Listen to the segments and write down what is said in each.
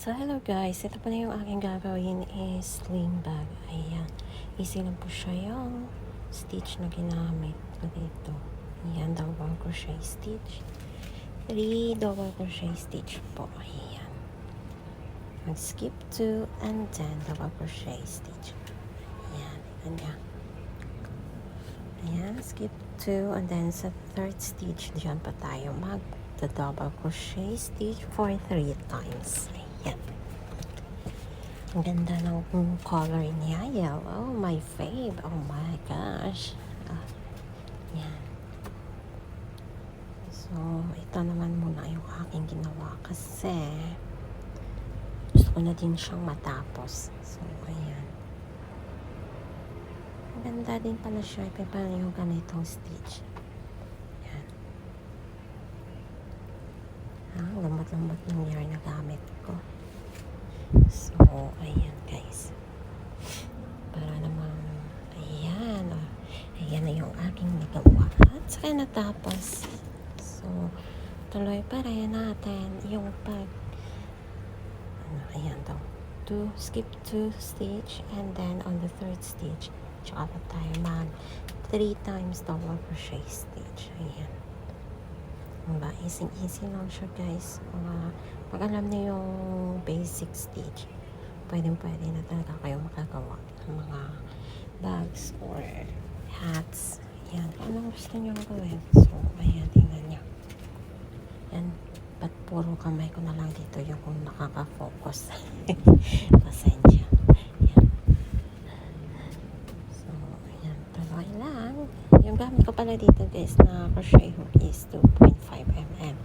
So, hello guys. Ito pa na yung aking gagawin is sling bag. Ayan. Easy lang po siya yung stitch na ginamit ko dito. Ayan, double crochet stitch. 3 double crochet stitch po. Ayan. Mag-skip 2 and then double crochet stitch. Ayan. Ayan. Ayan, skip 2 and then sa third stitch, diyan pa tayo double crochet stitch for 3 times. Ayan. Ang ganda ng color niya. Yellow. My fave. Oh my gosh. Yan. So, ito naman muna yung aking ginawa kasi gusto ko na din siyang matapos. So, ayan. Ang ganda din pala siya. Iba yung ganitong stitch. Yan. Lamot-lamot ng yarn na gamit ko. So, ayan guys. Para naman, ayan. Ayan na yung aking nagawa. At saka natapos. So, tuloy pa rin natin yung ayan daw. Skip 2 stitch and then on the third stitch, tsaka pa tayo 3 times double crochet stitch. Ayan. Diba? Easy lang siya guys. Pag alam niyo yung basic stitch, pwede na talaga kayo makagawa ng mga bags or hats. Ayan. Anong gusto niyo gawin? So, ayan. Tingnan niyo. Ayan. Ba't puro kamay ko na lang dito yung kung nakaka-focus. Pasensya. Ayan. So, ayan. Tuloy lang. Yung gamit ko pala dito guys na crochet hook is 2.5 mm.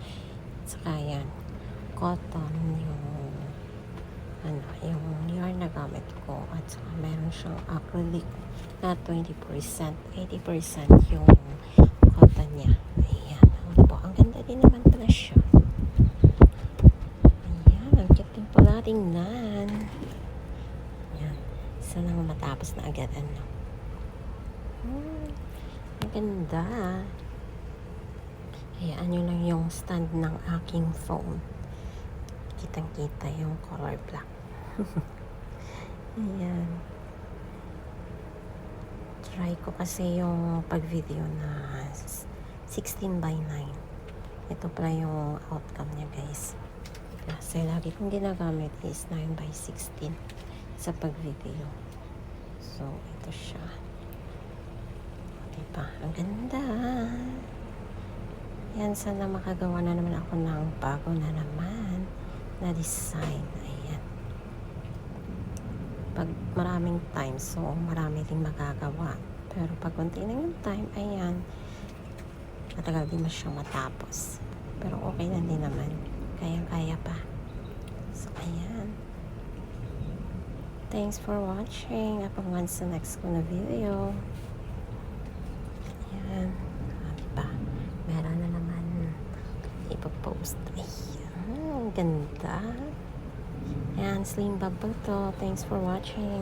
Saka yan, cotton yung yarn na gamit ko at saka meron siyang acrylic na 20%, 80% yung cotton niya. Ayan, ano po, ang ganda din naman pala siya. Ayan, ang cute din pala tingnan. Ayan, sana matapos na agad ang ganda. Hayaan nyo lang yung stand ng aking phone. Kitang-kita yung color black. Ayan. Try ko kasi yung pag-video na 16 by 9. Ito pala yung outcome niya guys. Kasi lagi kong ginagamit is 9 by 16 sa pag-video. So, ito siya. Diba? Ang ganda. Yan, sana makagawa na naman ako ng bago na naman na design. Ayan. Pag maraming time, so marami din magagawa. Pero pag konti na yung time, ayan, matagal din siyang matapos. Pero okay na din naman. Kaya pa. So, ayan. Thanks for watching. Abangan sa next ko na video. Ayan. Diba? Meron na naman ipopost. Ayan, ganda. Ayan, sling bag po to. Thanks for watching.